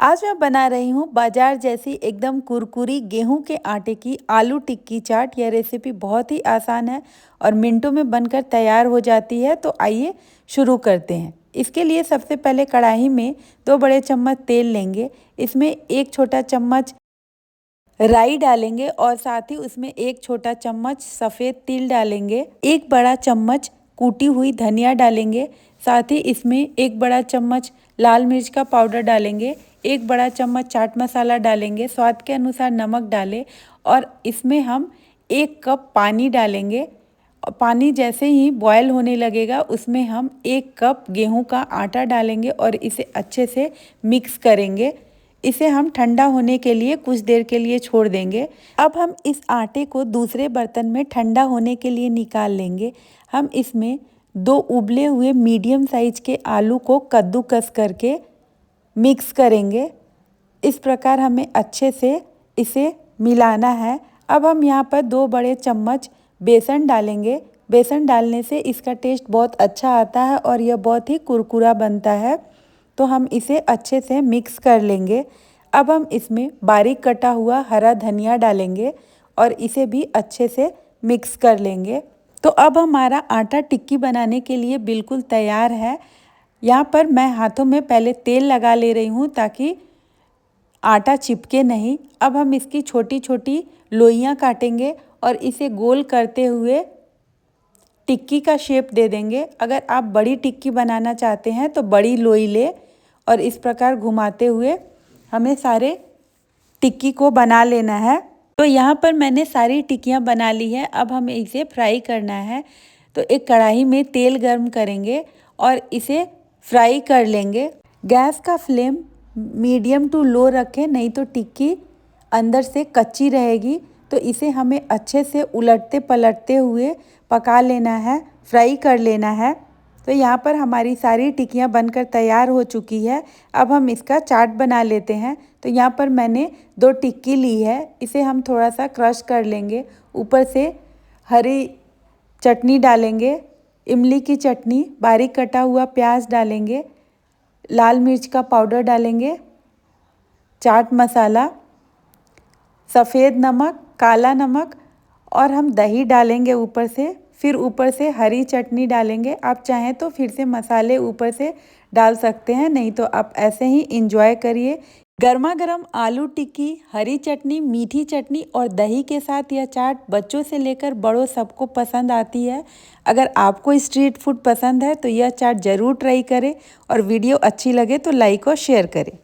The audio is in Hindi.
आज मैं बना रही हूँ बाजार जैसी एकदम कुरकुरी गेहूं के आटे की आलू टिक्की चाट। यह रेसिपी बहुत ही आसान है और मिनटों में बनकर तैयार हो जाती है। तो आइए शुरू करते हैं। इसके लिए सबसे पहले कढ़ाई में 2 बड़े चम्मच तेल लेंगे। इसमें 1 छोटा चम्मच राई डालेंगे और साथ ही उसमें 1 छोटा चम्मच सफ़ेद तिल डालेंगे। 1 बड़ा चम्मच कूटी हुई धनिया डालेंगे। साथ ही इसमें 1 बड़ा चम्मच लाल मिर्च का पाउडर डालेंगे। 1 बड़ा चम्मच चाट मसाला डालेंगे। स्वाद के अनुसार नमक डालें और इसमें हम 1 कप पानी डालेंगे। पानी जैसे ही बॉयल होने लगेगा उसमें हम 1 कप गेहूं का आटा डालेंगे और इसे अच्छे से मिक्स करेंगे। इसे हम ठंडा होने के लिए कुछ देर के लिए छोड़ देंगे। अब हम इस आटे को दूसरे बर्तन में ठंडा होने के लिए निकाल लेंगे। हम इसमें 2 उबले हुए मीडियम साइज के आलू को कद्दूकस करके मिक्स करेंगे। इस प्रकार हमें अच्छे से इसे मिलाना है। अब हम यहाँ पर 2 बड़े चम्मच बेसन डालेंगे। बेसन डालने से इसका टेस्ट बहुत अच्छा आता है और यह बहुत ही कुरकुरा बनता है। तो हम इसे अच्छे से मिक्स कर लेंगे। अब हम इसमें बारीक कटा हुआ हरा धनिया डालेंगे और इसे भी अच्छे से मिक्स कर लेंगे। तो अब हमारा आटा टिक्की बनाने के लिए बिल्कुल तैयार है। यहाँ पर मैं हाथों में पहले तेल लगा ले रही हूँ ताकि आटा चिपके नहीं। अब हम इसकी छोटी छोटी लोइयाँ काटेंगे और इसे गोल करते हुए टिक्की का शेप दे देंगे। अगर आप बड़ी टिक्की बनाना चाहते हैं तो बड़ी लोई ले और इस प्रकार घुमाते हुए हमें सारे टिक्की को बना लेना है। तो यहाँ पर मैंने सारी टिक्कियाँ बना ली है। अब हमें इसे फ्राई करना है। तो एक कढ़ाई में तेल गर्म करेंगे और इसे फ्राई कर लेंगे। गैस का फ्लेम मीडियम टू लो रखें, नहीं तो टिक्की अंदर से कच्ची रहेगी। तो इसे हमें अच्छे से उलटते पलटते हुए पका लेना है, फ्राई कर लेना है। तो यहाँ पर हमारी सारी टिक्कियाँ बनकर तैयार हो चुकी है। अब हम इसका चाट बना लेते हैं। तो यहाँ पर मैंने 2 टिक्की ली है। इसे हम थोड़ा सा क्रश कर लेंगे। ऊपर से हरी चटनी डालेंगे, इमली की चटनी, बारीक कटा हुआ प्याज डालेंगे, लाल मिर्च का पाउडर डालेंगे, चाट मसाला, सफ़ेद नमक, काला नमक और हम दही डालेंगे ऊपर से। फिर ऊपर से हरी चटनी डालेंगे। आप चाहें तो फिर से मसाले ऊपर से डाल सकते हैं, नहीं तो आप ऐसे ही इंजॉय करिए। गर्मा गर्म आलू टिक्की, हरी चटनी, मीठी चटनी और दही के साथ यह चाट बच्चों से लेकर बड़ों सबको पसंद आती है। अगर आपको स्ट्रीट फूड पसंद है तो यह चाट ज़रूर ट्राई करें और वीडियो अच्छी लगे तो लाइक और शेयर करें।